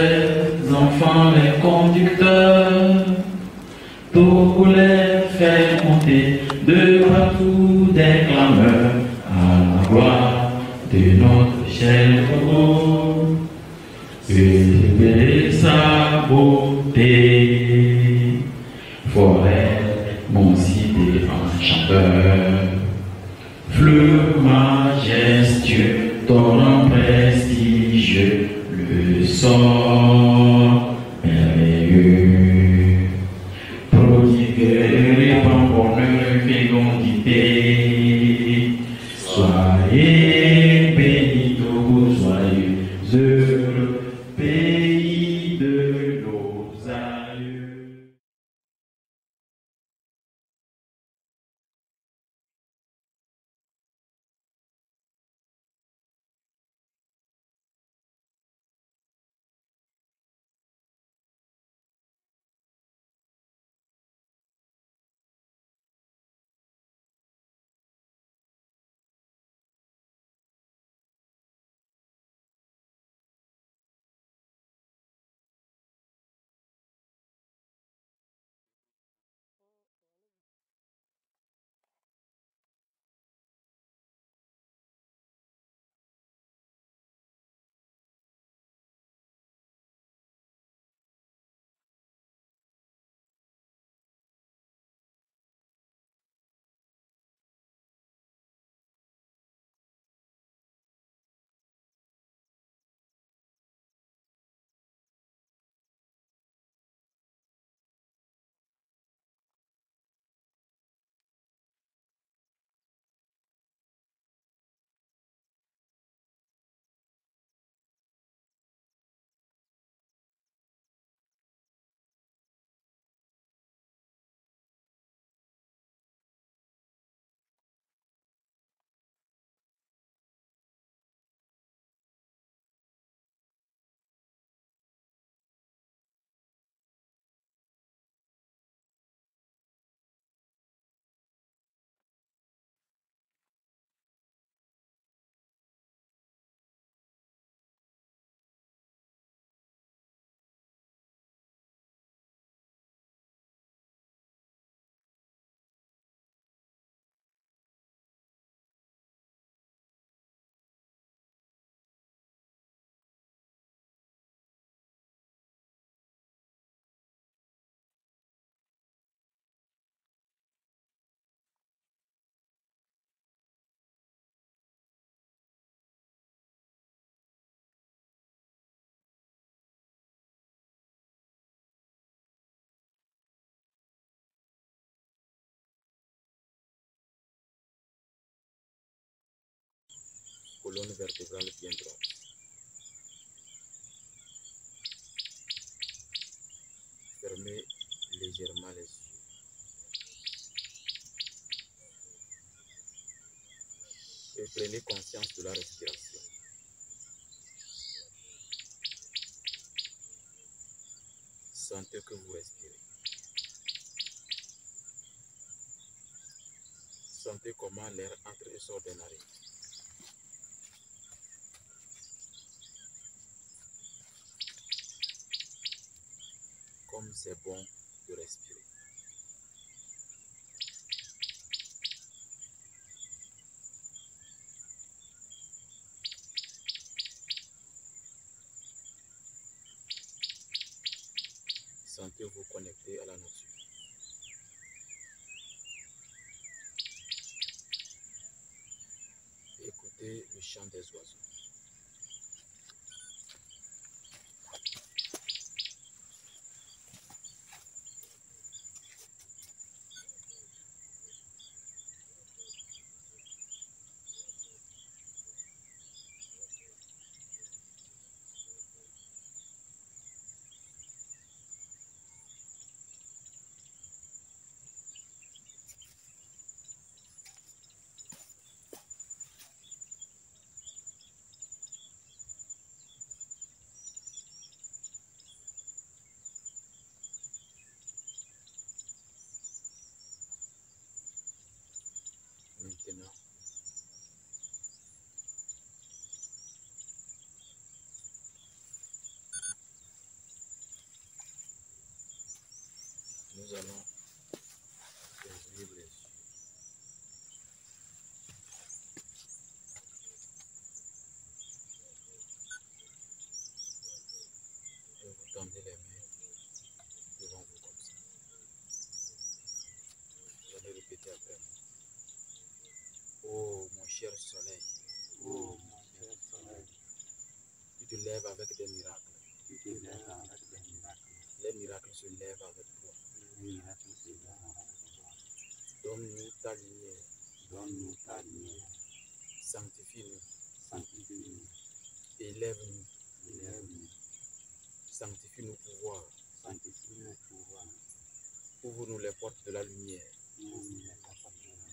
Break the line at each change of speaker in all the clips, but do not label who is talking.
les enfants, les conducteurs, pour les faire monter de partout des clameurs à la gloire de notre cher Togo, célébrer sa beauté, forêt, mon cité enchanteur, fleuve majestueux, torrent prestigieux, le sort merveilleux, prodigueur et bonheur, fécondité, soyez bénis, Togo, soyez heureux, pays de nos aïeux.
Colonne vertébrale bien droite. Fermez légèrement les yeux. Et prenez conscience de la respiration. Sentez que vous respirez. Sentez comment l'air entre et sort des narines. Comme c'est bon de respirer. Sentez-vous connecté à la nature. Écoutez le chant des oiseaux. Maintenant, Nous allons ouvrir les yeux. Et vous tendez les mains devant vous comme ça. Vous allez répéter après moi. Oh mon cher soleil.
Oh mon cher soleil,
Tu te lèves avec des miracles.
tu te lèves avec des miracles.
Les miracles se lèvent avec toi.
Les miracles se lèvent avec toi.
Donne-nous ta lumière.
Donne-nous ta lumière.
Sanctifie-nous.
Sanctifie-nous.
Élève-nous.
Élève-nous.
Sanctifie nos pouvoirs.
Sanctifie nos pouvoirs.
Ouvre-nous les portes de la lumière.
Ouvre-nous les portes de la lumière.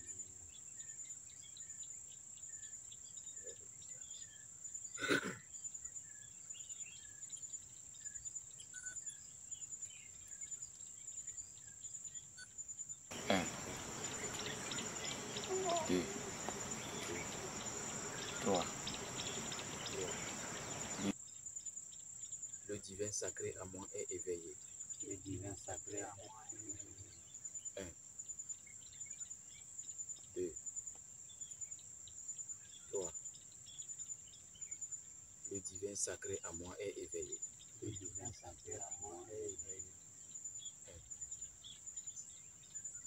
Deux, trois. Le divin sacré à moi est éveillé.
Le divin sacré à moi.
1, 2, 3. Le divin sacré à moi est éveillé.
Le divin sacré à moi est éveillé.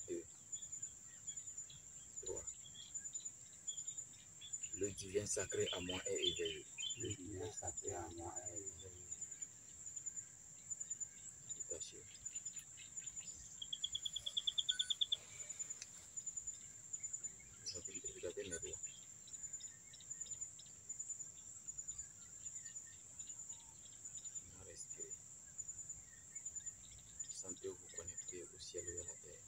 2, 3. Le divin sacré à moi est éveillé.
Le divin sacré à moi est éveillé.
Détachez. Regardez mes doigts. On va respirer. Sentez-vous connecter au ciel et à la terre.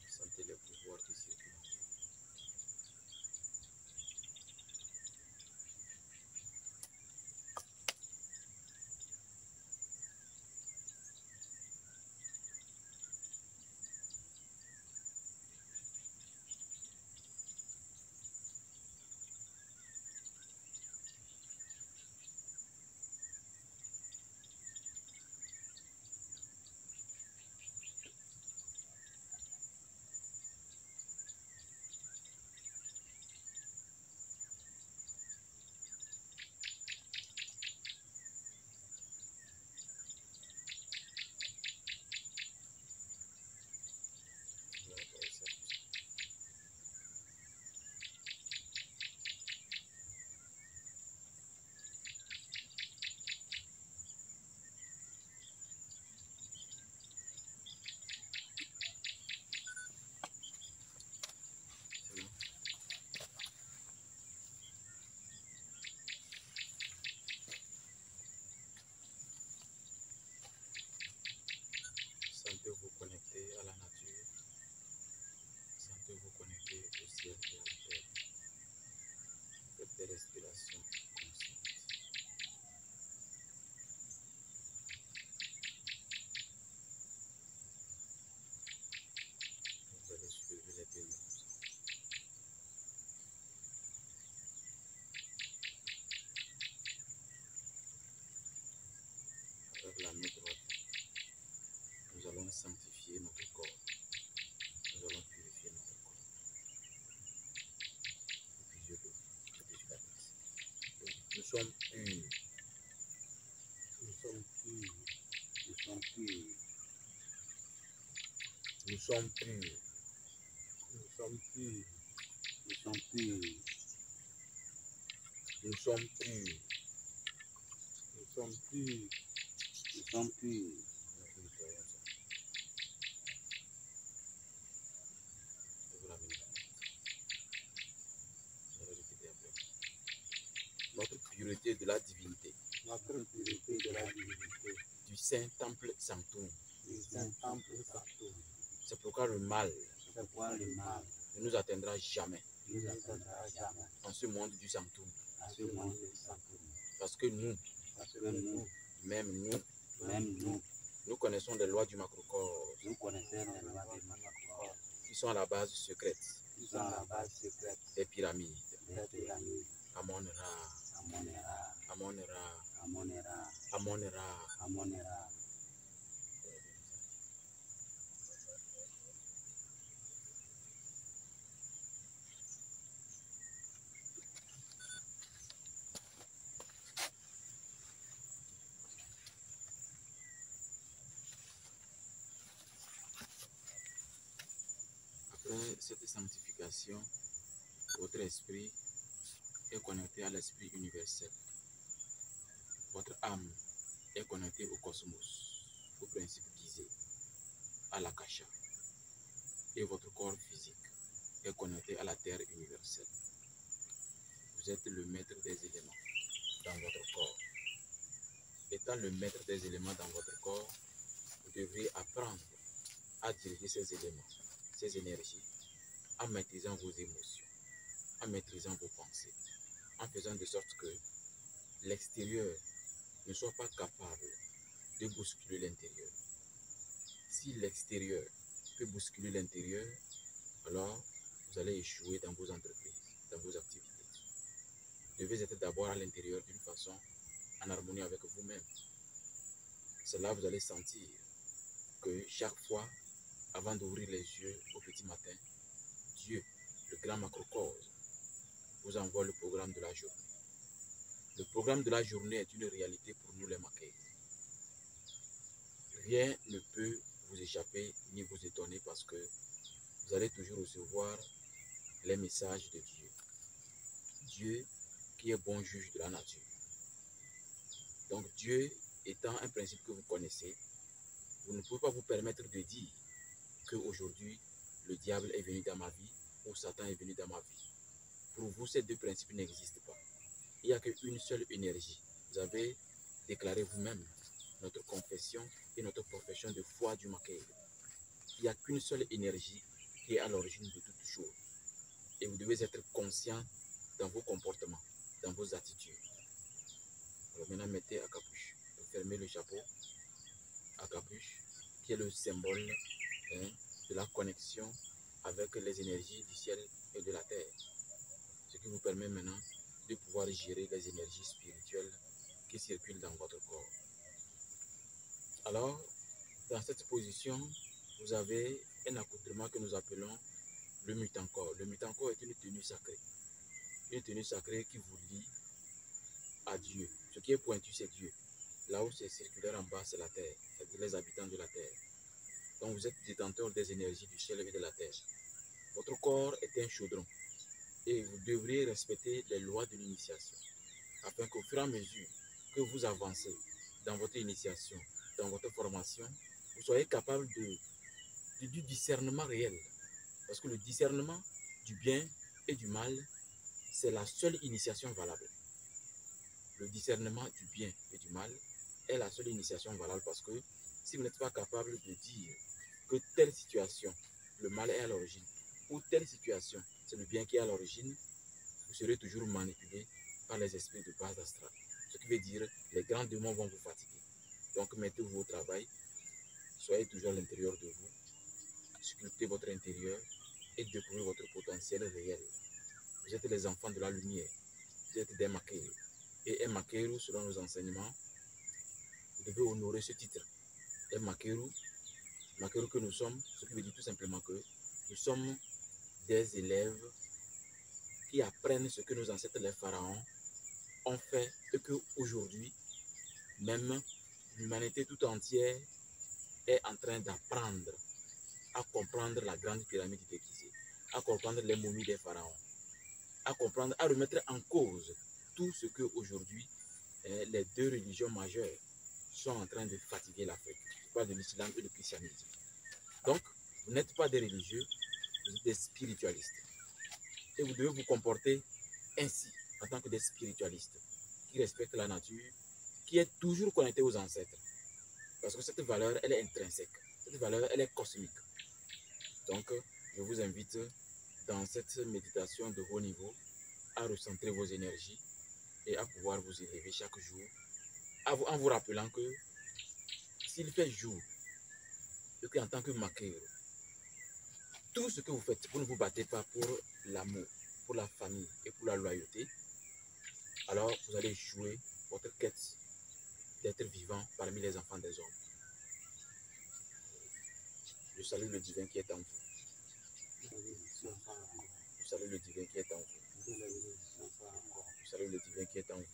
Sentez les pouvoirs qui circulent. Sentez-vous connecter à la nature. Sentez-vous connecter au ciel et à la terre. Faites des respirations conscientes. Vous allez soulever les pieds comme ça. Avec la main droite, nous allons sanctifier notre corps. Nous allons purifier notre corps. Depuis l'eau, depuis la tête. Donc, nous sommes purs.
Nous sommes purs. Nous sommes purs.
Nous sommes purs.
Nous sommes purs. Nous sommes purs.
Nous sommes purs.
Nous sommes purs. Nous sommes purs.
Nous nettoyons ça. Et vous l'amenez là. Vous allez répéter après. Notre pureté de la divinité.
Notre pureté de la divinité.
Du saint temple sanctum.
Du saint temple sanctum.
C'est pourquoi le mal
C'est pourquoi le mal
ne nous atteindra jamais
ne nous atteindra jamais
en ce monde du sanctum.
à ce monde du sanctum.
Parce que nous,
Parce que nous,
même nous, nous connaissons les lois du macrocosme
nous connaissons les lois du macrocosme
qui sont à la base secrète
qui sont la base secrète
des pyramides.
des pyramides.
Amon-Ra,
Amon-Ra,
Amon-Ra,
Amon-Ra,
Amon-Ra.
Amon-Ra.
Après cette sanctification, votre esprit est connecté à l'esprit universel. Votre âme est connectée au cosmos, au principe disé, à l'akasha. Et votre corps physique est connecté à la terre universelle. Vous êtes le maître des éléments dans votre corps. Étant le maître des éléments dans votre corps, vous devrez apprendre à diriger ces éléments, ces énergies, en maîtrisant vos émotions, en maîtrisant vos pensées, en faisant de sorte que l'extérieur ne soit pas capable de bousculer l'intérieur. Si l'extérieur peut bousculer l'intérieur, alors vous allez échouer dans vos entreprises, dans vos activités. Vous devez être d'abord à l'intérieur d'une façon en harmonie avec vous-même. C'est là que vous allez sentir que chaque fois, avant d'ouvrir les yeux au petit matin, Dieu, le grand macrocosme, vous envoie le programme de la journée. Le programme de la journée est une réalité pour nous les Macaïs. Rien ne peut vous échapper ni vous étonner parce que vous allez toujours recevoir les messages de Dieu. Dieu qui est bon juge de la nature. Donc Dieu étant un principe que vous connaissez, vous ne pouvez pas vous permettre de dire qu'aujourd'hui le diable est venu dans ma vie ou Satan est venu dans ma vie. Pour vous, ces deux principes n'existent pas. Il n'y a qu'une seule énergie. Vous avez déclaré vous-même notre confession et notre profession de foi du Macaï. Il n'y a qu'une seule énergie qui est à l'origine de toutes choses. Et vous devez être conscient dans vos comportements, dans vos attitudes. Alors maintenant, mettez à capuche. Vous fermez le chapeau à capuche, qui est le symbole de la connexion avec les énergies du ciel et de la terre. Ce qui vous permet maintenant de pouvoir gérer les énergies spirituelles qui circulent dans votre corps. Alors, dans cette position, vous avez un accoutrement que nous appelons le mutankor. Le mutankor est une tenue sacrée. Une tenue sacrée qui vous lie à Dieu. Ce qui est pointu, c'est Dieu. Là où c'est circulaire en bas, c'est la terre, c'est-à-dire les habitants de la terre. Donc vous êtes détenteur des énergies du ciel et de la terre. Votre corps est un chaudron et vous devriez respecter les lois de l'initiation afin qu'au fur et à mesure que vous avancez dans votre initiation, dans votre formation, vous soyez capable du discernement réel. Parce que le discernement du bien et du mal, c'est la seule initiation valable. Le discernement du bien et du mal est la seule initiation valable parce que si vous n'êtes pas capable de dire que telle situation, le mal est à l'origine, ou telle situation, c'est le bien qui est à l'origine, vous serez toujours manipulé par les esprits de base astrale. Ce qui veut dire les grands démons vont vous fatiguer. Donc mettez-vous au travail, soyez toujours à l'intérieur de vous, sculptez votre intérieur et découvrez votre potentiel réel. Vous êtes les enfants de la lumière, vous êtes des Macaïs. Et un Macaïrou, selon nos enseignements, vous devez honorer ce titre. Un Macaïrou que nous sommes, ce qui veut dire tout simplement que nous sommes des élèves qui apprennent ce que nos ancêtres les pharaons ont fait et qu'aujourd'hui, même l'humanité tout entière est en train d'apprendre à comprendre la grande pyramide de Gizeh, à comprendre les momies des pharaons, à comprendre, à remettre en cause tout ce que aujourd'hui les deux religions majeures sont en train de fatiguer l'Afrique. Je parle de l'islam et du christianisme. Donc, vous n'êtes pas des religieux, vous êtes des spiritualistes. Et vous devez vous comporter ainsi, en tant que des spiritualistes, qui respectent la nature, qui est toujours connecté aux ancêtres. Parce que cette valeur, elle est intrinsèque. Cette valeur, elle est cosmique. Donc, je vous invite dans cette méditation de haut niveau à recentrer vos énergies et à pouvoir vous élever chaque jour, en vous rappelant que s'il fait jour, et qu'en tant que Macaïrou, tout ce que vous faites, vous ne vous battez pas pour l'amour, pour la famille et pour la loyauté, alors vous allez jouer votre quête d'êtres vivants parmi les enfants des hommes. Je salue le divin qui est en vous. Je salue le divin qui est en vous. Je salue le divin qui est en vous.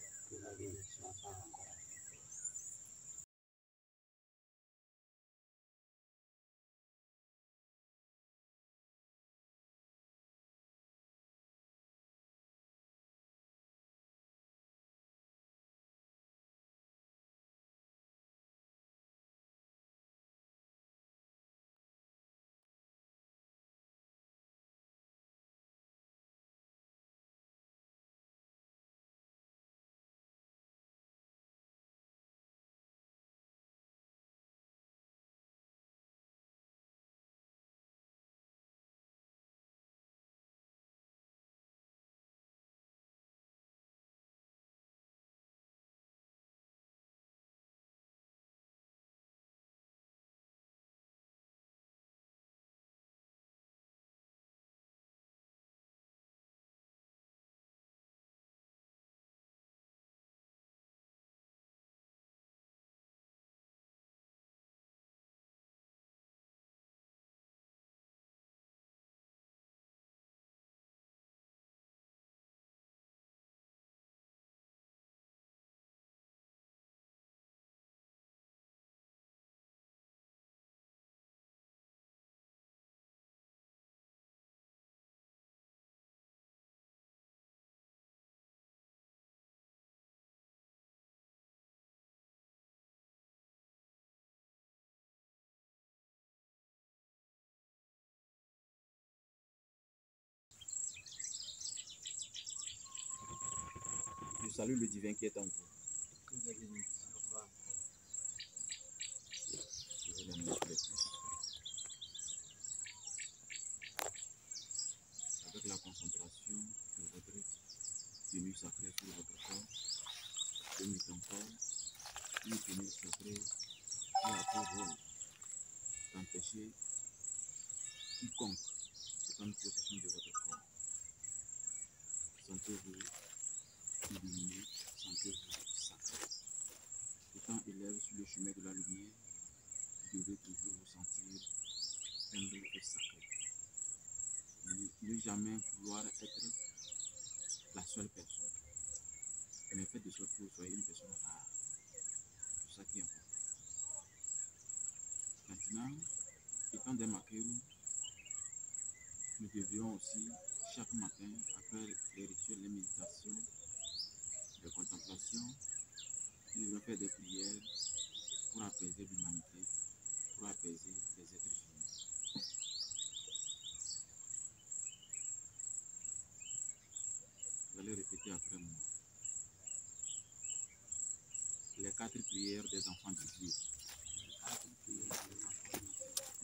Je salue le divin qui est en vous. Je vous mets sur les pieds. Avec la concentration de votre tenue sacrée sur votre corps, le mi-temps, une tenue sacrée qui a pour rôle d'empêcher quiconque de prendre possession de votre corps. Sentez-vous illuminé, sentez-vous sacré. Étant élève sur le chemin de la lumière, vous devez toujours vous sentir humble et sacré. Ne jamais vouloir être la seule personne. Mais faites de sorte que vous soyez une personne rare. C'est ça qui est important. Maintenant, étant des maqueros, nous devions aussi, chaque matin, après les rituels, les méditations, les contemplations, nous devions faire des prières pour apaiser l'humanité, pour apaiser les êtres humains. Vous allez répéter après moi. Les 4 prières des enfants de Dieu.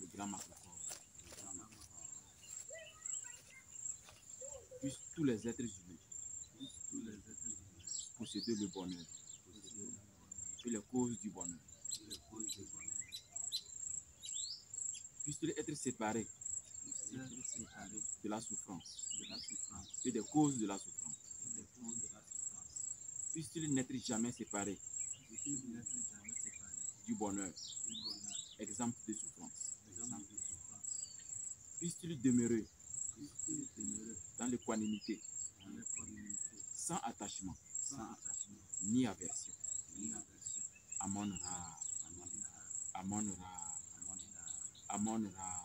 Le grand Macron. Puissent tous les êtres humains posséder le bonheur et les causes du bonheur. Puissent-ils être séparés de la souffrance et des causes de la souffrance. Puissent-ils n'être jamais séparés du bonheur, exemple de souffrance. Puissent-ils demeurer dans l'équanimité, sans attachement, ni aversion. Amon Ra, Amon Ra, Amon Ra.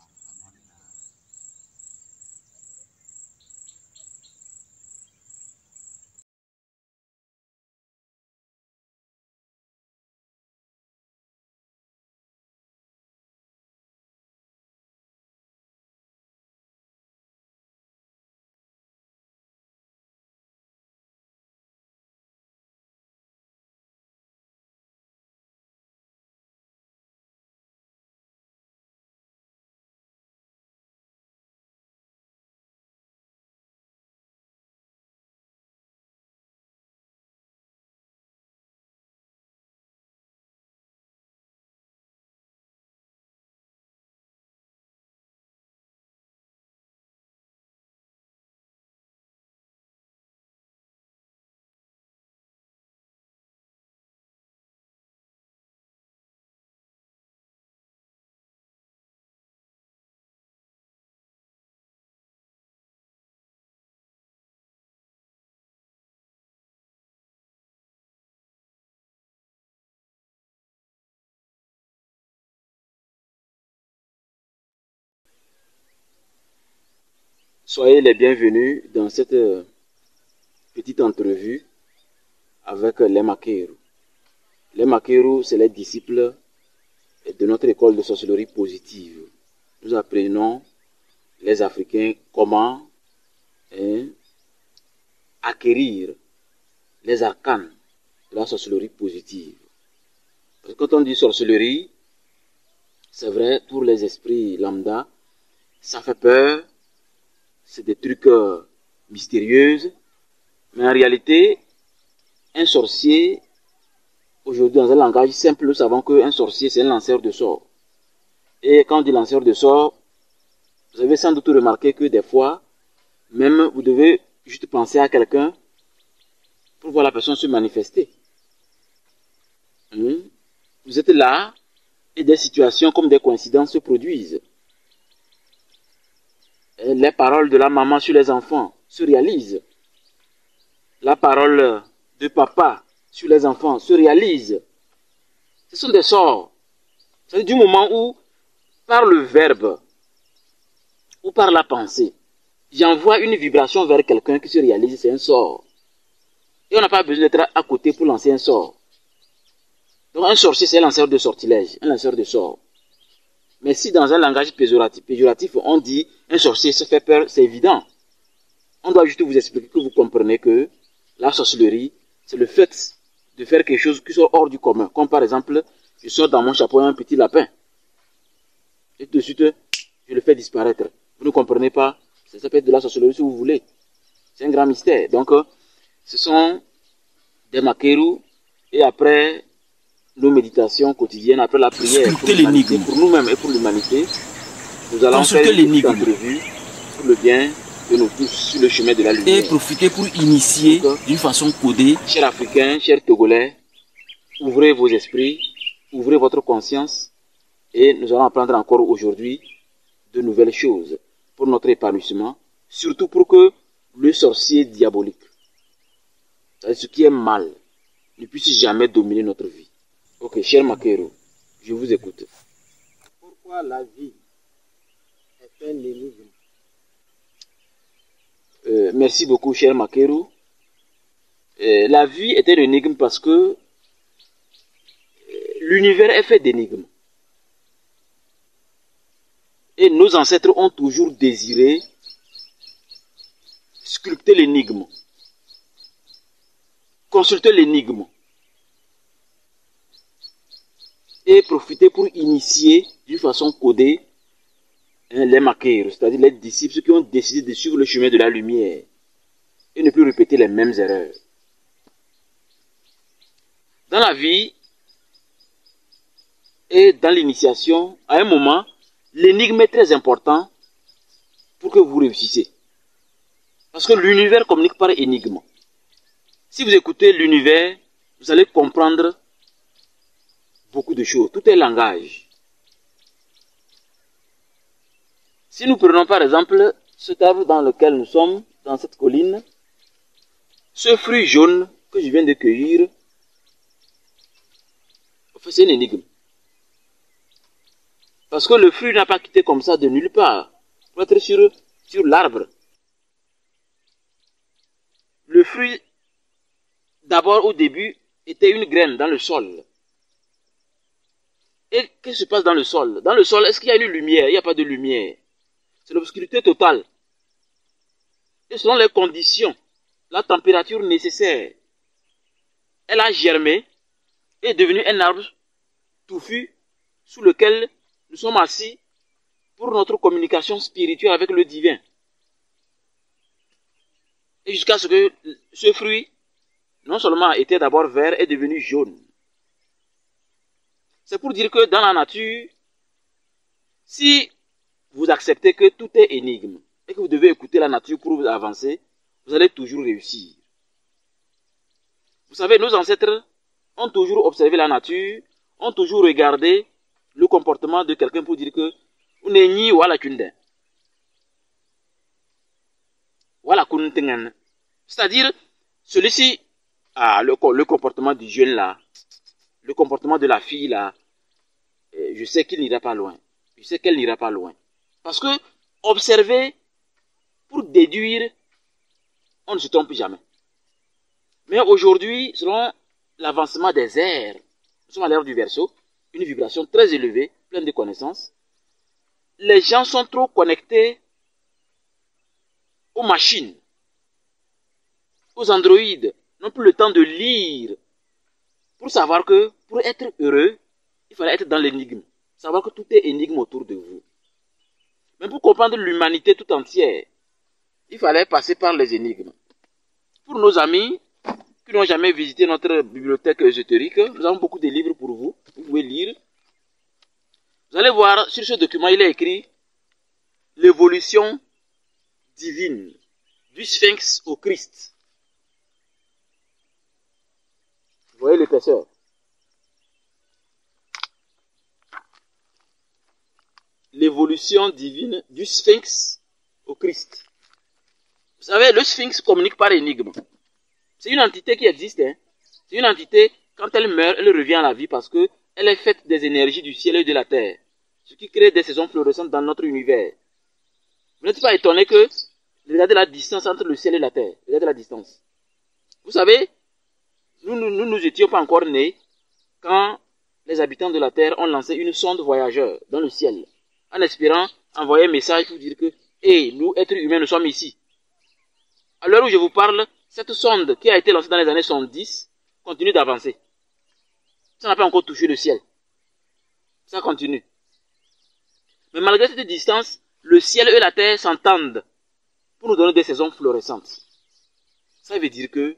Soyez les bienvenus dans cette petite entrevue avec les Makeru. Les Makeru, c'est les disciples de notre école de sorcellerie positive. Nous apprenons les Africains comment acquérir les arcanes de la sorcellerie positive. Parce que quand on dit sorcellerie, c'est vrai, pour les esprits lambda, ça fait peur, c'est des trucs mystérieux, mais en réalité, un sorcier, aujourd'hui dans un langage simple, nous savons qu'un sorcier, c'est un lanceur de sorts. Et quand on dit lanceur de sorts, vous avez sans doute remarqué que des fois, même vous devez juste penser à quelqu'un pour voir la personne se manifester. Vous êtes là et des situations comme des coïncidences se produisent. Et les paroles de la maman sur les enfants se réalisent. La parole de papa sur les enfants se réalise. Ce sont des sorts. C'est du moment où, par le verbe ou par la pensée, j'envoie une vibration vers quelqu'un qui se réalise, c'est un sort. Et on n'a pas besoin d'être à côté pour lancer un sort. Donc un sorcier, c'est un lanceur de sortilèges, un lanceur de sorts. Mais si dans un langage péjoratif, on dit un sorcier se fait peur, c'est évident. On doit juste vous expliquer que vous comprenez que la sorcellerie, c'est le fait de faire quelque chose qui soit hors du commun. Comme par exemple, je sors dans mon chapeau un petit lapin. Et tout de suite, je le fais disparaître. Vous ne comprenez pas? Ça peut être de la sorcellerie si vous voulez. C'est un grand mystère. Donc, ce sont des Makeru. Et après nos méditations quotidiennes, après la prière pour nous-mêmes et pour l'humanité, nous allons faire une entrevue pour le bien de nous tous sur le chemin de la lumière.
Et profiter pour initier d'une façon codée.
Chers Africains, chers Togolais, ouvrez vos esprits, ouvrez votre conscience et nous allons apprendre encore aujourd'hui de nouvelles choses pour notre épanouissement, surtout pour que le sorcier diabolique, c'est-à-dire ce qui est mal, ne puisse jamais dominer notre vie. Ok, cher Makeru, je vous écoute.
Pourquoi la vie est un énigme?
Merci beaucoup, cher Makeru. La vie est un énigme parce que l'univers est fait d'énigmes. Et nos ancêtres ont toujours désiré sculpter l'énigme, consulter l'énigme et profiter pour initier d'une façon codée les Makeru, c'est-à-dire les disciples, ceux qui ont décidé de suivre le chemin de la lumière et ne plus répéter les mêmes erreurs. Dans la vie et dans l'initiation, à un moment, l'énigme est très important pour que vous réussissiez. Parce que l'univers communique par énigme. Si vous écoutez l'univers, vous allez comprendre beaucoup de choses. Tout est langage. Si nous prenons par exemple cet arbre dans lequel nous sommes, dans cette colline, ce fruit jaune que je viens de cueillir, c'est une énigme. Parce que le fruit n'a pas quitté comme ça de nulle part pour être sur l'arbre. Le fruit, d'abord au début, était une graine dans le sol. Et qu'est-ce qui se passe dans le sol? Dans le sol, est-ce qu'il y a une lumière? Il n'y a pas de lumière. C'est l'obscurité totale. Et selon les conditions, la température nécessaire, elle a germé et est devenue un arbre touffu sous lequel nous sommes assis pour notre communication spirituelle avec le divin. Et jusqu'à ce que ce fruit, non seulement était d'abord vert, est devenu jaune. C'est pour dire que dans la nature, si vous acceptez que tout est énigme et que vous devez écouter la nature pour vous avancer, vous allez toujours réussir. Vous savez, nos ancêtres ont toujours observé la nature, ont toujours regardé le comportement de quelqu'un pour dire que on est ni wala kunde. Wala kuntengan. C'est-à-dire, celui-ci, le comportement du jeune là, le comportement de la fille là, je sais qu'il n'ira pas loin. Je sais qu'elle n'ira pas loin. Parce que observer pour déduire, on ne se trompe jamais. Mais aujourd'hui, selon l'avancement des airs, nous sommes à l'ère du Verseau, une vibration très élevée, pleine de connaissances. Les gens sont trop connectés aux machines, aux androïdes, n'ont plus le temps de lire pour savoir que pour être heureux, il fallait être dans l'énigme, savoir que tout est énigme autour de vous. Mais pour comprendre l'humanité tout entière, il fallait passer par les énigmes. Pour nos amis qui n'ont jamais visité notre bibliothèque ésotérique, nous avons beaucoup de livres pour vous, vous pouvez lire. Vous allez voir, sur ce document, il est écrit l'évolution divine du Sphinx au Christ. Vous voyez l'épaisseur. L'évolution divine du Sphinx au Christ. Vous savez, le Sphinx communique par énigme. C'est une entité qui existe. Hein. C'est une entité, quand elle meurt, elle revient à la vie parce que elle est faite des énergies du ciel et de la terre. Ce qui crée des saisons florissantes dans notre univers. Vous n'êtes pas étonné que, regardez la distance entre le ciel et la terre. Regardez la distance. Vous savez, nous étions pas encore nés quand les habitants de la terre ont lancé une sonde voyageur dans le ciel, en espérant envoyer un message pour dire que, nous, êtres humains, nous sommes ici. À l'heure où je vous parle, cette sonde qui a été lancée dans les années 70 continue d'avancer. Ça n'a pas encore touché le ciel. Ça continue. Mais malgré cette distance, le ciel et la terre s'entendent pour nous donner des saisons florissantes. Ça veut dire que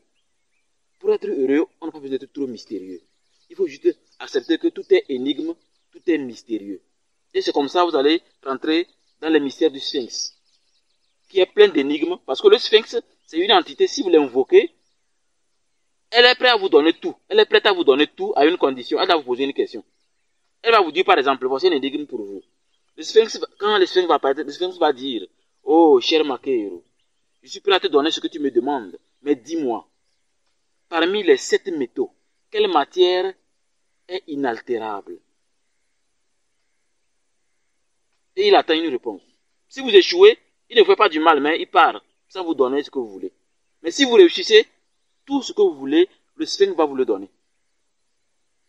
pour être heureux, on n'a pas besoin d'être trop mystérieux. Il faut juste accepter que tout est énigme, tout est mystérieux. Et c'est comme ça que vous allez rentrer dans les mystères du Sphinx, qui est plein d'énigmes, parce que le Sphinx, c'est une entité, si vous l'invoquez, elle est prête à vous donner tout. Elle est prête à vous donner tout à une condition. Elle va vous poser une question. Elle va vous dire, par exemple, voici une énigme pour vous. Le Sphinx, quand le Sphinx va apparaître, le Sphinx va dire, oh, cher Makero, je suis prêt à te donner ce que tu me demandes, mais dis-moi, parmi les 7 métaux, quelle matière est inaltérable? Et il attend une réponse. Si vous échouez, il ne fait pas du mal, mais il part sans vous donner ce que vous voulez. Mais si vous réussissez, tout ce que vous voulez, le Sphinx va vous le donner.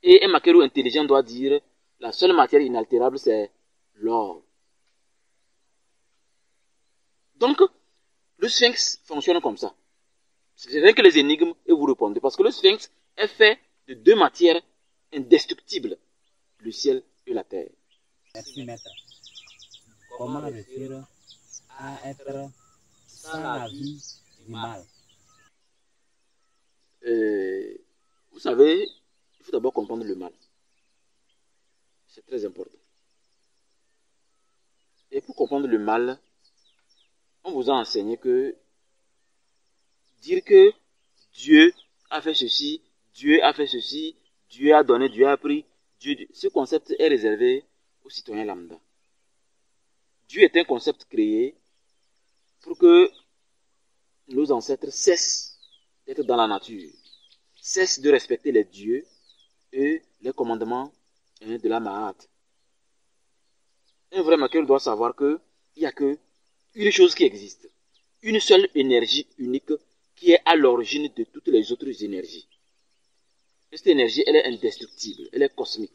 Et un Makero intelligent doit dire, la seule matière inaltérable, c'est l'or. Donc, le Sphinx fonctionne comme ça. C'est rien que les énigmes et vous répondez. Parce que le Sphinx est fait de 2 matières indestructibles, le ciel et la terre.
Merci, maître. Comment réussir à être sans la vie du mal?
Vous savez, il faut d'abord comprendre le mal. C'est très important. Et pour comprendre le mal, on vous a enseigné que dire que Dieu a fait ceci, Dieu a fait ceci, Dieu a donné, Dieu a pris, ce concept est réservé aux citoyens lambda. Dieu est un concept créé pour que nos ancêtres cessent d'être dans la nature, cessent de respecter les dieux et les commandements de la Mahat. Un vrai Makero doit savoir qu'il n'y a qu'une chose qui existe, une seule énergie unique qui est à l'origine de toutes les autres énergies. Et cette énergie, elle est indestructible, elle est cosmique.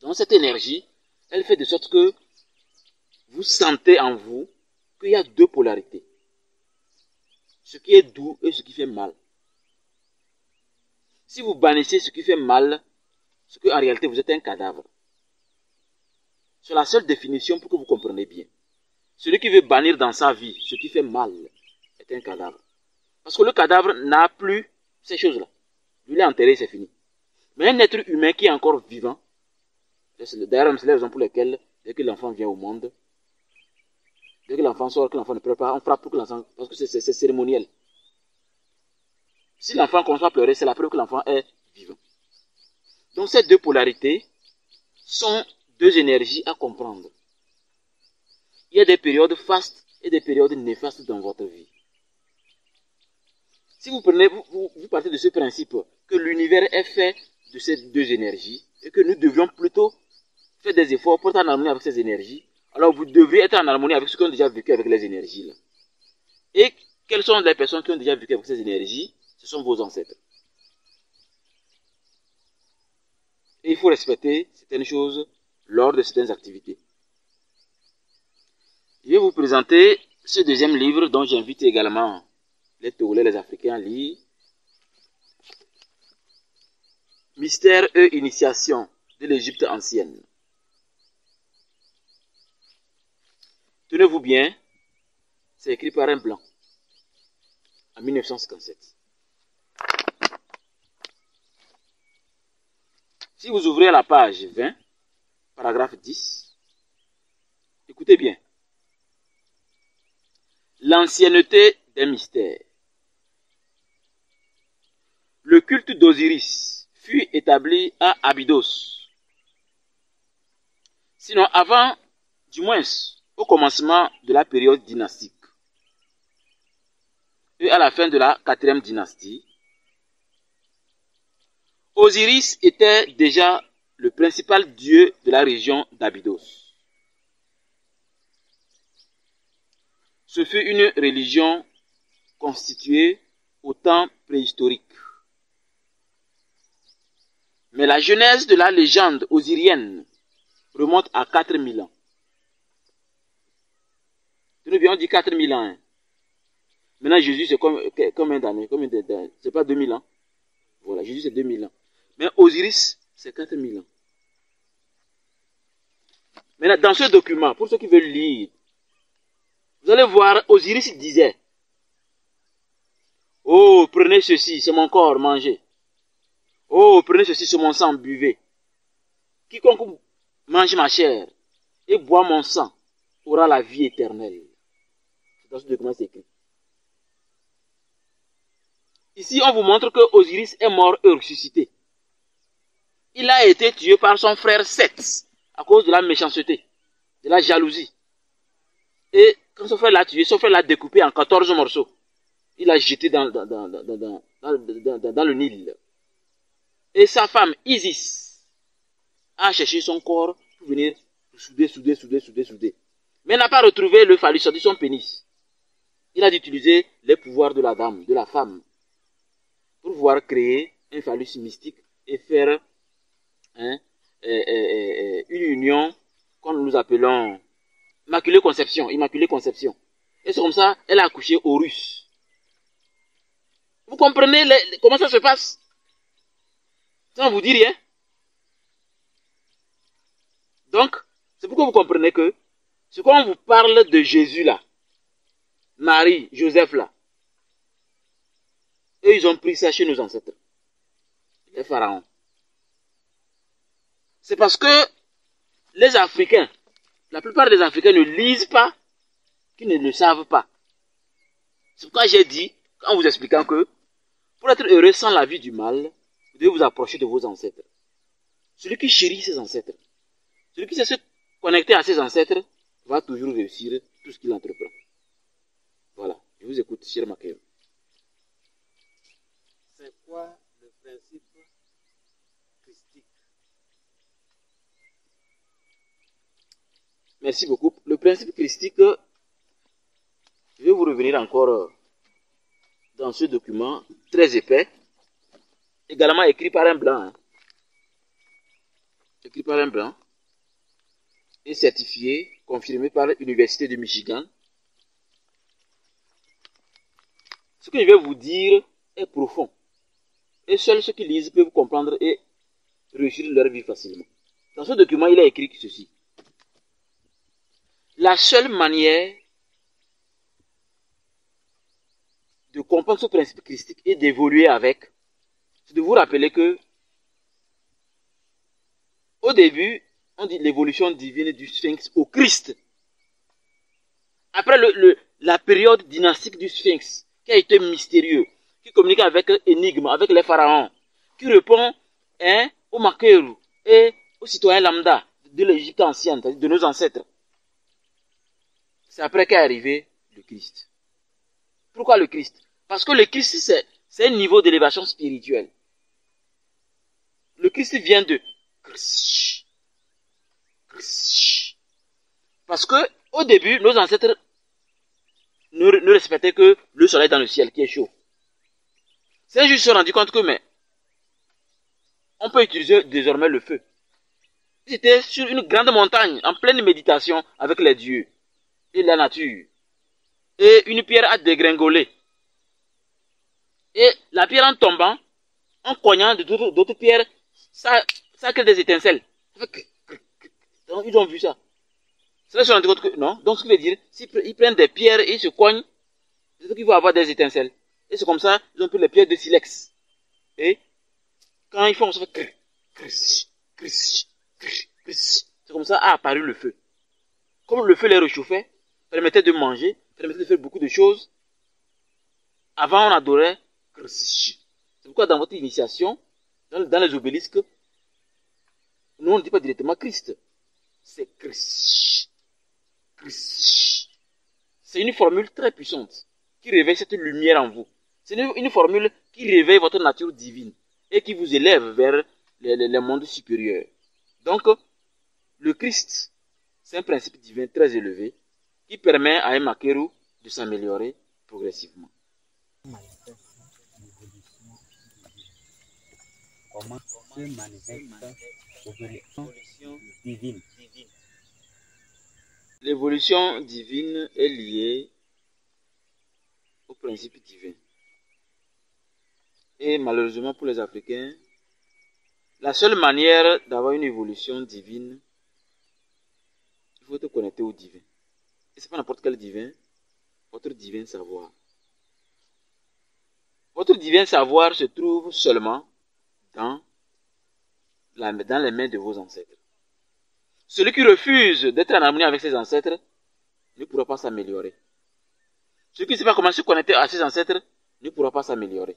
Donc cette énergie, elle fait de sorte que vous sentez en vous qu'il y a 2 polarités. Ce qui est doux et ce qui fait mal. Si vous bannissez ce qui fait mal, c'est qu'en réalité vous êtes un cadavre. C'est la seule définition pour que vous compreniez bien. Celui qui veut bannir dans sa vie ce qui fait mal est un cadavre. Parce que le cadavre n'a plus ces choses-là. Lui, il est enterré, c'est fini. Mais un être humain qui est encore vivant, d'ailleurs, c'est la raison pour laquelle, dès que l'enfant vient au monde, dès que l'enfant sort, que l'enfant ne pleure pas, on frappe pour que l'enfant, parce que c'est cérémoniel. Si l'enfant commence à pleurer, c'est la preuve que l'enfant est vivant. Donc ces 2 polarités sont 2 énergies à comprendre. Il y a des périodes fastes et des périodes néfastes dans votre vie. Si vous prenez, vous partez de ce principe que l'univers est fait de ces 2 énergies et que nous devions plutôt faire des efforts pour être en harmonie avec ces énergies, Alors vous devez être en harmonie avec ceux qui ont déjà vécu avec les énergies là. Et quelles sont les personnes qui ont déjà vécu avec ces énergies? Ce sont vos ancêtres. Et il faut respecter certaines choses lors de certaines activités. Je vais vous présenter ce deuxième livre dont j'invite également les Togolais, les Africains à lire. Mystère et initiation de l'Égypte ancienne. Tenez-vous bien, c'est écrit par un blanc en 1957. Si vous ouvrez la page 20, paragraphe 10, écoutez bien. L'ancienneté des mystères. Le culte d'Osiris fut établi à Abydos. Sinon, avant, du moins, au commencement de la période dynastique et à la fin de la 4e dynastie, Osiris était déjà le principal dieu de la région d'Abydos. Ce fut une religion constituée au temps préhistorique. Mais la genèse de la légende osirienne remonte à 4000 ans. Tenez bien, on dit 4000 ans. Hein. Maintenant, Jésus, c'est combien d'années? C'est pas 2000 ans. Voilà, Jésus, c'est 2000 ans. Mais Osiris, c'est 4000 ans. Maintenant, dans ce document, pour ceux qui veulent lire, vous allez voir, Osiris disait, « Oh, prenez ceci, c'est mon corps, mangez. Oh, prenez ceci, c'est mon sang, buvez. Quiconque mange ma chair et boit mon sang aura la vie éternelle. » C'est dans ce document, c'est écrit. Ici, on vous montre que Osiris est mort et ressuscité. Il a été tué par son frère Seth à cause de la méchanceté, de la jalousie. Et quand son frère l'a tué, son frère l'a découpé en 14 morceaux. Il l'a jeté dans le Nil. Et sa femme, Isis, a cherché son corps pour venir souder. Mais n'a pas retrouvé le phallus, c'est-à-dire son pénis. Il a d'utiliser les pouvoirs de la dame, de la femme, pour pouvoir créer un phallus mystique et faire une union qu'on nous appelons Immaculée Conception. Et c'est comme ça, elle a accouché Horus. Vous comprenez comment ça se passe? Ça ne vous dit rien. Donc, c'est pourquoi vous comprenez que, c'est quand on vous parle de Jésus là, Marie, Joseph là, eux ils ont pris ça chez nos ancêtres, les pharaons. C'est parce que les Africains, la plupart des Africains ne lisent pas, qu'ils ne le savent pas. C'est pourquoi j'ai dit, en vous expliquant que, pour être heureux sans la vie du mal, vous devez vous approcher de vos ancêtres. Celui qui chérit ses ancêtres, celui qui sait se connecter à ses ancêtres, va toujours réussir tout ce qu'il entreprend. Voilà, je vous écoute, cher Makéo.
C'est quoi le principe christique?
Merci beaucoup. Le principe christique, je vais vous revenir encore dans ce document très épais, également écrit par un blanc. Hein. Écrit par un blanc et certifié, confirmé par l'Université de Michigan. Ce que je vais vous dire est profond. Et seuls ceux qui lisent peuvent comprendre et réussir leur vie facilement. Dans ce document, il a écrit ceci. La seule manière de comprendre ce principe christique et d'évoluer avec, c'est de vous rappeler que, au début, on dit l'évolution divine du Sphinx au Christ. Après la période dynastique du Sphinx, qui a été mystérieux, qui communique avec l'énigme, avec les pharaons, qui répond aux Makeru et aux citoyens lambda de l'Égypte ancienne, de nos ancêtres. C'est après qu'est arrivé le Christ. Pourquoi le Christ? Parce que le Christ, c'est un niveau d'élévation spirituelle. Le Christ vient de Parce que au début, nos ancêtres ne respectaient que le soleil dans le ciel qui est chaud. C'est juste se rendu compte que mais on peut utiliser désormais le feu. Ils étaient sur une grande montagne, en pleine méditation avec les dieux et la nature. Et une pierre a dégringolé. Et la pierre en tombant, en cognant d'autres pierres, ça crée des étincelles. Donc, ils ont vu ça. C'est là qu'ils se sont rendu compte que non. Donc ce qui veut dire, s'ils prennent des pierres et ils se cognent, c'est qu'ils vont avoir des étincelles. Et c'est comme ça, ils ont pris les pierres de silex. Et quand ils font, ça fait c'est comme ça a apparu le feu. Comme le feu les réchauffait, permettait de manger, permettait de faire beaucoup de choses. Avant, on adorait. C'est pourquoi dans votre initiation, dans les obélisques, nous on ne dit pas directement Christ. C'est Christ. C'est une formule très puissante qui réveille cette lumière en vous. C'est une formule qui réveille votre nature divine et qui vous élève vers les mondes supérieurs. Donc, le Christ, c'est un principe divin très élevé qui permet à un maqueru de s'améliorer progressivement.
Comment se manifeste l'évolution divine?
L'évolution divine est liée au principe divin. Et malheureusement pour les Africains, la seule manière d'avoir une évolution divine, il faut être connecté au divin. Et ce n'est pas n'importe quel divin, votre divin savoir. Votre divin savoir se trouve seulement dans les mains de vos ancêtres. Celui qui refuse d'être en harmonie avec ses ancêtres ne pourra pas s'améliorer. Celui qui ne sait pas comment se connecter à ses ancêtres ne pourra pas s'améliorer.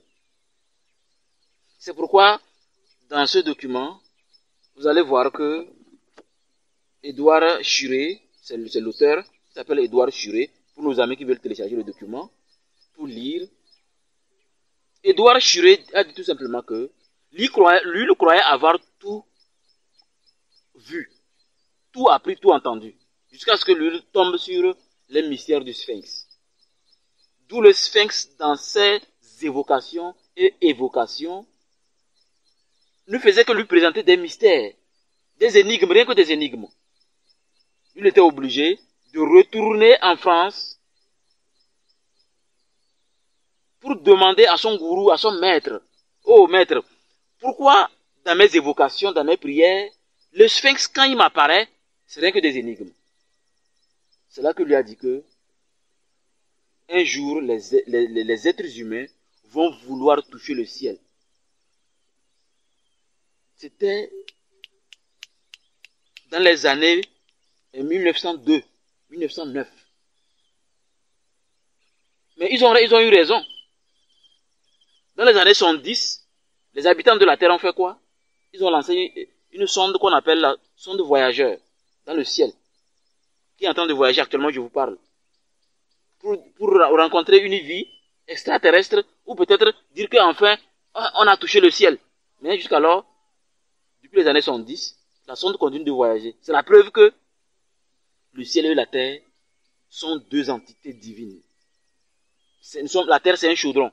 C'est pourquoi, dans ce document, vous allez voir que Édouard Churé, c'est l'auteur, il s'appelle Édouard Churé, pour nos amis qui veulent télécharger le document, pour lire. Édouard Churé a dit tout simplement que lui le croyait avoir tout vu, tout appris, tout entendu, jusqu'à ce que lui tombe sur les mystères du Sphinx. D'où le Sphinx, dans ses évocations et évocations, ne faisait que lui présenter des mystères, des énigmes, rien que des énigmes. Il était obligé de retourner en France pour demander à son gourou, à son maître, oh maître, pourquoi dans mes évocations, dans mes prières, le Sphinx, quand il m'apparaît, c'est rien que des énigmes. C'est là que lui a dit que un jour, les êtres humains vont vouloir toucher le ciel. C'était dans les années 1902, 1909. Mais ils ont eu raison. Dans les années 70, les habitants de la Terre ont fait quoi? Ils ont lancé une sonde qu'on appelle la sonde voyageur dans le ciel, qui est en train de voyager actuellement, je vous parle, pour rencontrer une vie extraterrestre, ou peut-être dire qu'enfin, on a touché le ciel. Mais jusqu'alors, depuis les années 70, la sonde continue de voyager. C'est la preuve que le ciel et la terre sont deux entités divines. La terre, c'est un chaudron.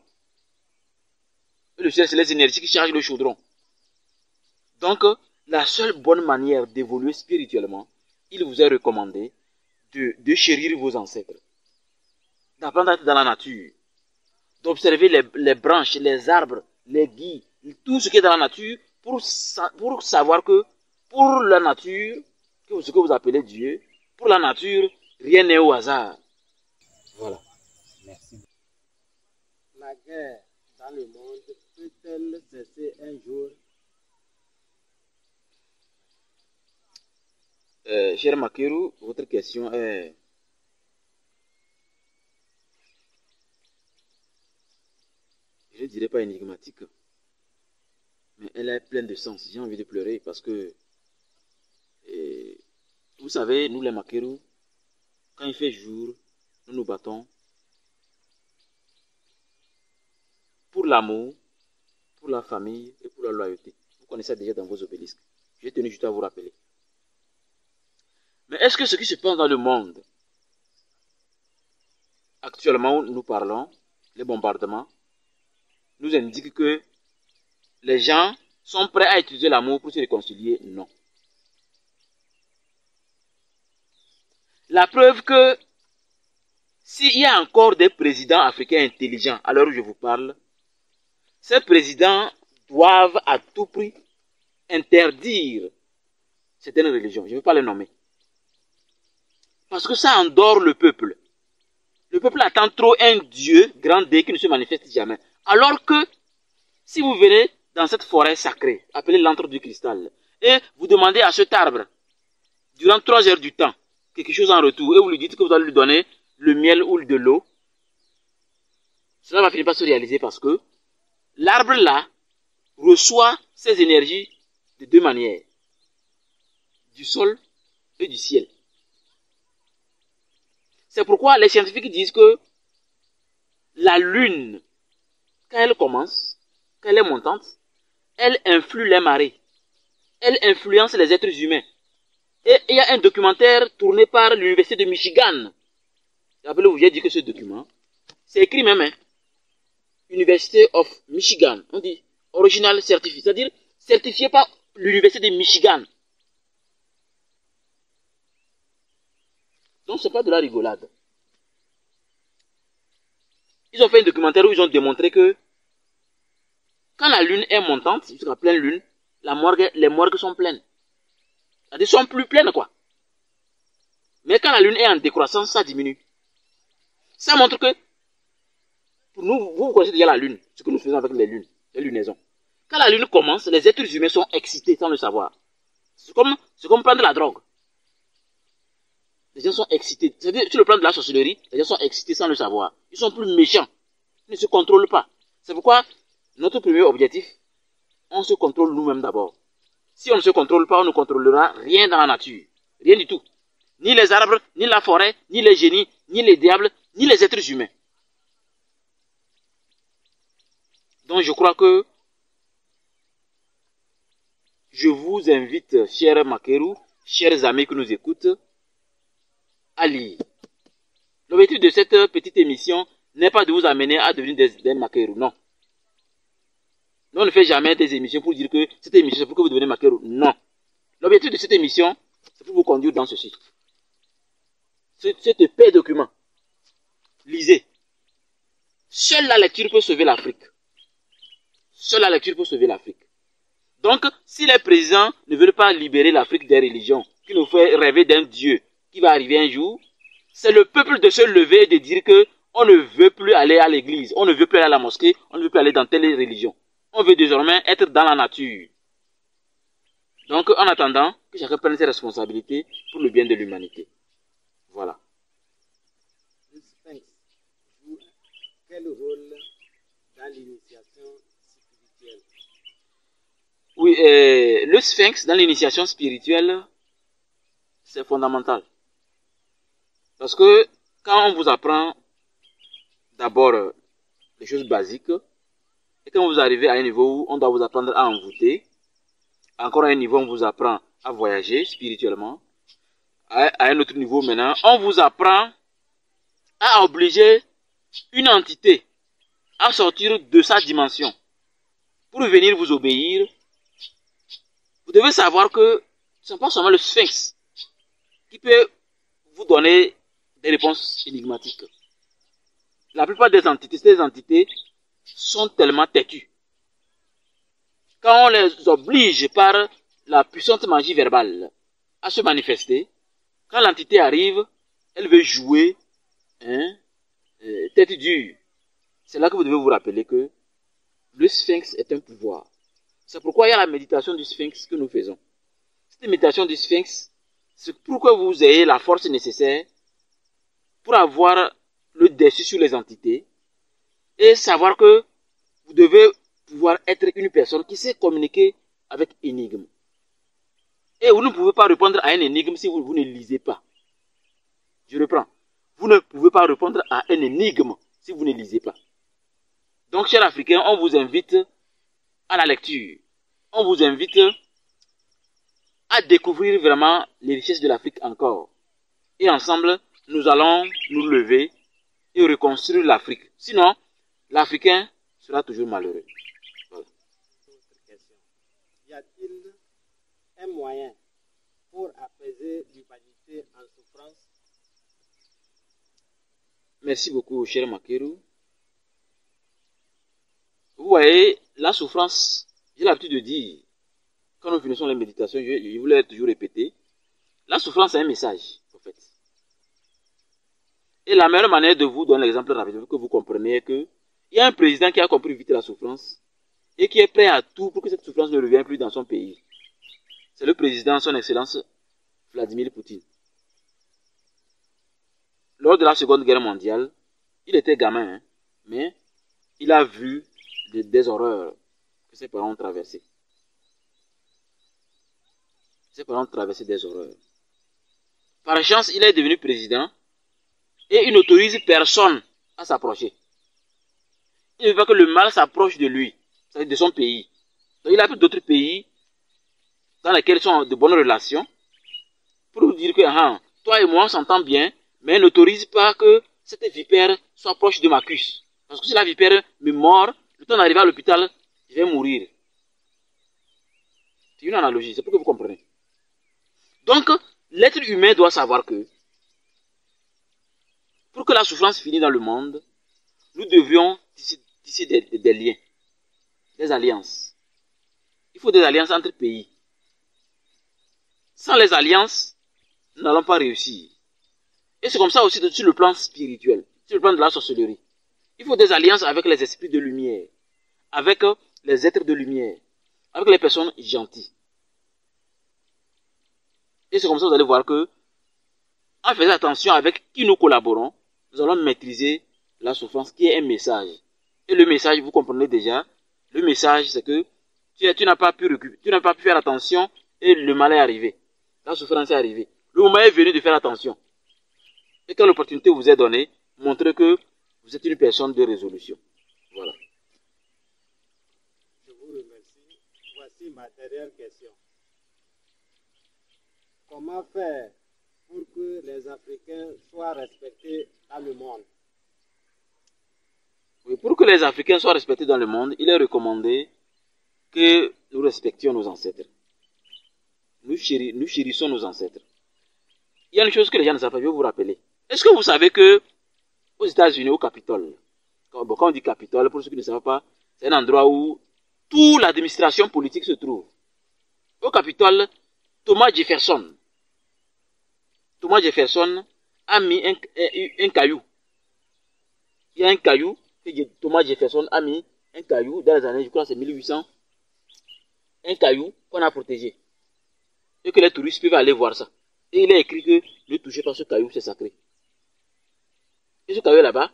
Et le ciel, c'est les énergies qui chargent le chaudron. Donc, la seule bonne manière d'évoluer spirituellement, il vous est recommandé de chérir vos ancêtres, d'apprendre à être dans la nature, d'observer les branches, les arbres, les gui, tout ce qui est dans la nature, pour savoir que pour la nature, ce que vous appelez Dieu, pour la nature, rien n'est au hasard. Voilà.
Merci. La guerre dans le monde peut-elle cesser un jour?
Cher Makeru, votre question est... je ne dirais pas énigmatique, mais elle est pleine de sens. J'ai envie de pleurer parce que, vous savez, nous les Makeru, quand il fait jour, nous nous battons pour l'amour, pour la famille et pour la loyauté. Vous connaissez déjà dans vos obélisques. J'ai tenu juste à vous rappeler. Mais est-ce que ce qui se passe dans le monde, actuellement où nous parlons, les bombardements, nous indiquent que les gens sont prêts à utiliser l'amour pour se réconcilier? Non. La preuve que s'il y a encore des présidents africains intelligents à l'heure où je vous parle, ces présidents doivent à tout prix interdire certaines religions. Je ne veux pas les nommer. Parce que ça endort le peuple. Le peuple attend trop un Dieu grand D qui ne se manifeste jamais. Alors que, si vous venez dans cette forêt sacrée, appelée l'antre du cristal, et vous demandez à cet arbre, durant 3 heures du temps, quelque chose en retour, et vous lui dites que vous allez lui donner le miel ou de l'eau, cela va finir par se réaliser parce que l'arbre là reçoit ses énergies de 2 manières, du sol et du ciel. C'est pourquoi les scientifiques disent que la lune, quand elle commence, quand elle est montante, elle influe les marées, elle influence les êtres humains. Et il y a un documentaire tourné par l'université de Michigan. Rappelez-vous, j'ai dit que ce document, c'est écrit même, hein, University of Michigan, on dit original certifié, c'est-à-dire certifié par l'université de Michigan. Donc c'est pas de la rigolade. Ils ont fait un documentaire où ils ont démontré que quand la lune est montante, jusqu'à pleine lune, les morgues sont pleines. Elles sont plus pleines quoi. Mais quand la lune est en décroissance, ça diminue. Ça montre que, pour nous, vous connaissez déjà la lune, ce que nous faisons avec les lunes, les lunaisons. Quand la lune commence, les êtres humains sont excités sans le savoir. C'est comme prendre la drogue. Les gens sont excités. C'est-à-dire, sur le plan de la sorcellerie, les gens sont excités sans le savoir. Ils sont plus méchants. Ils ne se contrôlent pas. C'est pourquoi, notre premier objectif, on se contrôle nous-mêmes d'abord. Si on ne se contrôle pas, on ne contrôlera rien dans la nature. Rien du tout. Ni les arbres, ni la forêt, ni les génies, ni les diables, ni les êtres humains. Donc je crois que je vous invite, chers Makerou, chers amis qui nous écoutent, à lire. L'objectif de cette petite émission n'est pas de vous amener à devenir des Makerou, non. Nous, on ne fait jamais des émissions pour dire que cette émission c'est pour que vous devenez Makerou, non. L'objectif de cette émission, c'est pour vous conduire dans ceci. C'est épais document. Lisez. Seule la lecture peut sauver l'Afrique. Seule la lecture peut sauver l'Afrique. Donc, si les présidents ne veulent pas libérer l'Afrique des religions, qui nous fait rêver d'un Dieu qui va arriver un jour, c'est le peuple de se lever et de dire que on ne veut plus aller à l'église, on ne veut plus aller à la mosquée, on ne veut plus aller dans telle religion. On veut désormais être dans la nature. Donc, en attendant, que chacun prenne ses responsabilités pour le bien de l'humanité. Voilà.
Le Sphinx joue quel rôle dans l'initiation spirituelle?
Oui, le Sphinx dans l'initiation spirituelle, c'est fondamental. Parce que quand on vous apprend d'abord les choses basiques, et quand vous arrivez à un niveau où on doit vous apprendre à envoûter, encore à un niveau où on vous apprend à voyager spirituellement, à un autre niveau maintenant, on vous apprend à obliger une entité à sortir de sa dimension pour venir vous obéir. Vous devez savoir que ce n'est pas seulement le Sphinx qui peut vous donner des réponses énigmatiques. La plupart des entités, ces entités sont tellement têtues. Quand on les oblige par la puissante magie verbale à se manifester, quand l'entité arrive, elle veut jouer tête dure. C'est là que vous devez vous rappeler que le Sphinx est un pouvoir. C'est pourquoi il y a la méditation du Sphinx que nous faisons. Cette méditation du Sphinx, c'est pour que vous ayez la force nécessaire pour avoir le dessus sur les entités et savoir que vous devez pouvoir être une personne qui sait communiquer avec énigme. Et vous ne pouvez pas répondre à un énigme si vous ne lisez pas. Je reprends. Vous ne pouvez pas répondre à un énigme si vous ne lisez pas. Donc, chers Africains, on vous invite à la lecture. On vous invite à découvrir vraiment les richesses de l'Afrique encore. Et ensemble, nous allons nous lever et reconstruire l'Afrique. Sinon, l'Africain sera toujours malheureux. Voilà.
Y a-t-il un moyen pour apaiser l'humanité en souffrance?
Merci beaucoup, cher Makeru. Vous voyez, la souffrance, j'ai l'habitude de dire, quand nous finissons les méditations, je voulais toujours répéter, la souffrance est un message, en fait. Et la meilleure manière de vous donner l'exemple rapide, que vous compreniez que il y a un président qui a compris vite la souffrance et qui est prêt à tout pour que cette souffrance ne revienne plus dans son pays. C'est le président, son excellence, Vladimir Poutine. Lors de la Seconde Guerre mondiale, il était gamin, hein, mais il a vu des horreurs que ses parents ont traversées. Ses parents ont traversé des horreurs. Par chance, il est devenu président et il n'autorise personne à s'approcher. Il ne veut pas que le mal s'approche de lui, de son pays. Donc il a pris d'autres pays dans lesquels ils sont de bonnes relations pour nous dire que toi et moi on s'entend bien, mais n'autorise pas que cette vipère soit proche de ma cuisse. Parce que si la vipère me mord, le temps d'arriver à l'hôpital, je vais mourir. C'est une analogie, c'est pour que vous compreniez. Donc, l'être humain doit savoir que pour que la souffrance finisse dans le monde, nous devions tisser des liens, des alliances. Il faut des alliances entre pays. Sans les alliances, nous n'allons pas réussir. Et c'est comme ça aussi sur le plan spirituel, sur le plan de la sorcellerie. Il faut des alliances avec les esprits de lumière, avec les êtres de lumière, avec les personnes gentilles. Et c'est comme ça que vous allez voir que, en faisant attention avec qui nous collaborons, nous allons maîtriser la souffrance qui est un message. Et le message, vous comprenez déjà, le message c'est que tu n'as pas pu faire attention et le mal est arrivé. La souffrance est arrivée. Le moment est venu de faire attention. Et quand l'opportunité vous est donnée, montrez que vous êtes une personne de résolution. Voilà.
Je vous remercie. Voici ma dernière question. Comment faire pour que les Africains soient respectés dans le monde?
Oui, pour que les Africains soient respectés dans le monde, il est recommandé que nous respections nos ancêtres. Nous chérissons nos ancêtres. Il y a une chose que les gens ne savent pas, je vais vous rappeler. Est-ce que vous savez que aux États-Unis, au Capitole, quand on dit Capitole, pour ceux qui ne savent pas, c'est un endroit où toute l'administration politique se trouve. Au Capitole, Thomas Jefferson a mis un caillou. Il y a un caillou, Thomas Jefferson a mis un caillou dans les années, je crois c'est 1800, un caillou qu'on a protégé. Et que les touristes peuvent aller voir ça. Et il a écrit que ne touchez pas ce caillou, c'est sacré. Et ce caillou là-bas,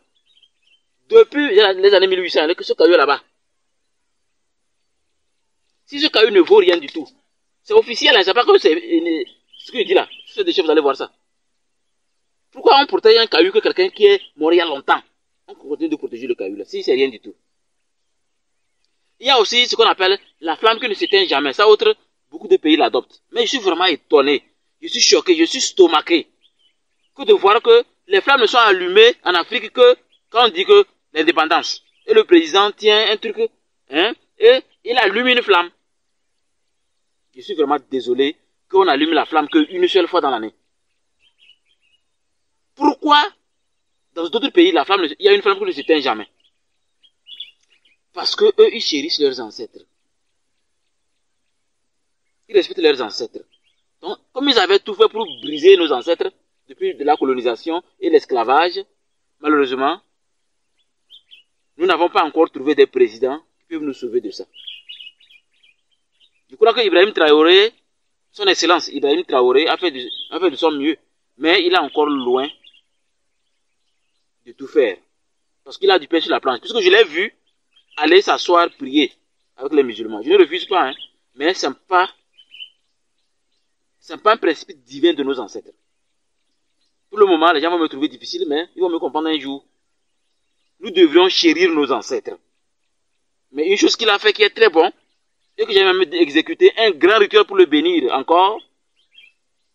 depuis les années 1800, ce caillou là-bas, si ce caillou ne vaut rien du tout, c'est officiel, hein, c'est pas que c'est ce que je dis là, c'est des choses, vous allez voir ça. Pourquoi on protège un caillou que quelqu'un qui est mort il y a longtemps? On continue de protéger le caillou là, si c'est rien du tout. Il y a aussi ce qu'on appelle la flamme qui ne s'éteint jamais. Ça, beaucoup de pays l'adoptent. Mais je suis vraiment étonné, je suis choqué, je suis stomaqué que de voir que les flammes ne sont allumées en Afrique que quand on dit que l'indépendance. Et le président tient un truc, hein, et il allume une flamme. Je suis vraiment désolé qu'on allume la flamme qu'une seule fois dans l'année. Pourquoi dans d'autres pays, il y a une flamme qui ne s'éteint jamais? Parce que eux, ils chérissent leurs ancêtres. Ils respectent leurs ancêtres. Donc, comme ils avaient tout fait pour briser nos ancêtres, depuis de la colonisation et l'esclavage, malheureusement, nous n'avons pas encore trouvé des présidents qui peuvent nous sauver de ça. Je crois que Ibrahim Traoré, son excellence Ibrahim Traoré, a fait de son mieux, mais il est encore loin de tout faire. Parce qu'il a du pain sur la planche. Puisque je l'ai vu aller s'asseoir, prier avec les musulmans. Je ne refuse pas, hein, mais ce n'est pas un principe divin de nos ancêtres. Pour le moment, les gens vont me trouver difficile, mais ils vont me comprendre un jour. Nous devrions chérir nos ancêtres. Mais une chose qu'il a fait qui est très bon, et que j'ai même exécuté un grand rituel pour le bénir encore,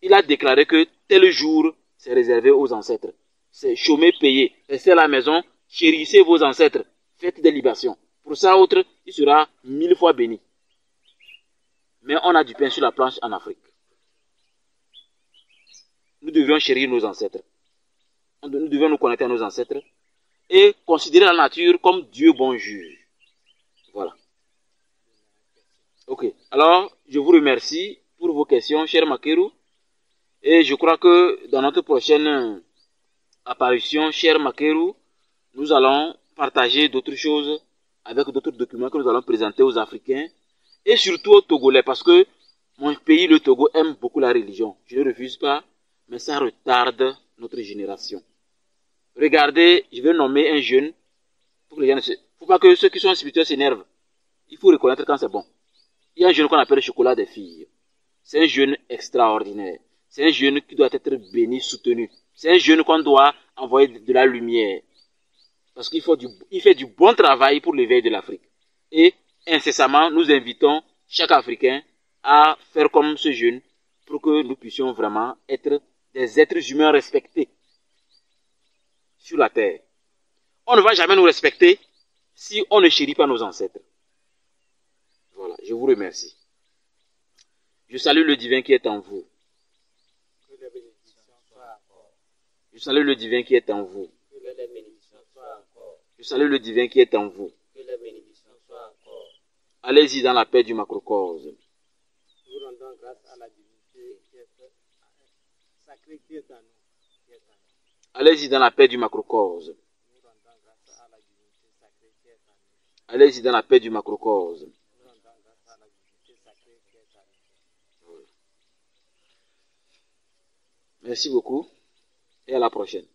il a déclaré que tel jour, c'est réservé aux ancêtres. C'est chômer, payer. Restez à la maison, chérissez vos ancêtres. Faites des libations. Pour ça, autre, il sera 1000 fois béni. Mais on a du pain sur la planche en Afrique. Nous devrions chérir nos ancêtres. Nous devons nous connecter à nos ancêtres et considérer la nature comme Dieu bon juge. Voilà. Ok. Alors, je vous remercie pour vos questions, cher Makeru. Et je crois que dans notre prochaine apparition, cher Makeru, nous allons partager d'autres choses avec d'autres documents que nous allons présenter aux Africains et surtout aux Togolais, parce que mon pays, le Togo, aime beaucoup la religion. Je ne refuse pas, mais ça retarde notre génération. Regardez, je vais nommer un jeune, pour que les gens ne se... faut pas que ceux qui sont spirituels s'énervent. Il faut reconnaître quand c'est bon. Il y a un jeune qu'on appelle le chocolat des filles. C'est un jeune extraordinaire. C'est un jeune qui doit être béni, soutenu. C'est un jeune qu'on doit envoyer de la lumière. Parce qu'il fait du bon travail pour l'éveil de l'Afrique. Et incessamment, nous invitons chaque Africain à faire comme ce jeune pour que nous puissions vraiment être des êtres humains respectés sur la terre. On ne va jamais nous respecter si on ne chérit pas nos ancêtres. Voilà, je vous remercie. Je salue le divin qui est en vous. Je salue le divin qui est en vous. Je salue le divin qui est en vous. Allez-y dans la paix du macrocosme.
Nous rendons grâce à la divinité qui est sacrée qui est en nous.
Allez-y dans la paix du macrocosme.
Nous rendons grâce à la divinité sacrée qui est en nous.
Allez-y dans la paix du macrocosme.
Nous rendons grâce à la divinité sacrée qui est en nous.
Merci beaucoup et à la prochaine.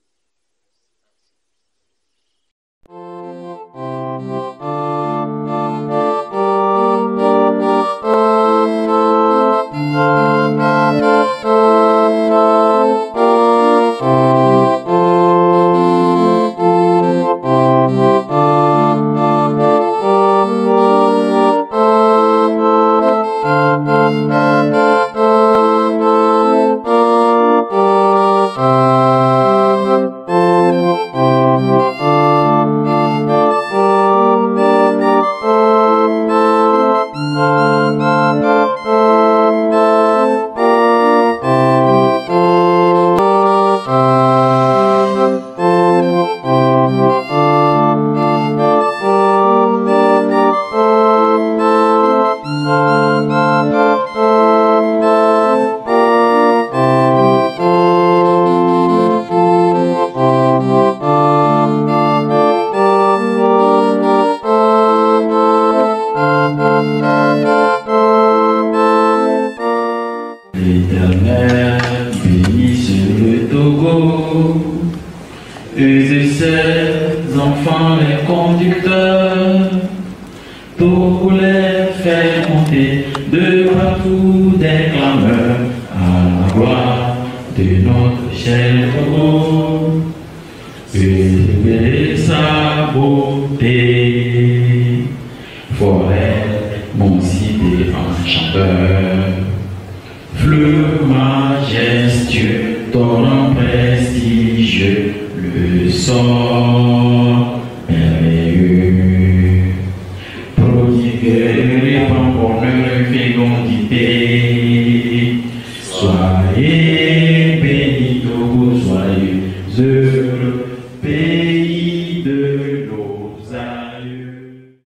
L'Éternel bénisse le Togo et ses enfants les conducteurs, pour les faire monter de partout des clameurs à la gloire de notre cher Togo. Élever sa beauté, forêt, mon cité enchanteur. Fleuve majestueux, torrent prestigieux, le sort merveilleux. Prodigue, répand bonheur, fécondité. Soyez bénis, Togo, soyez heureux.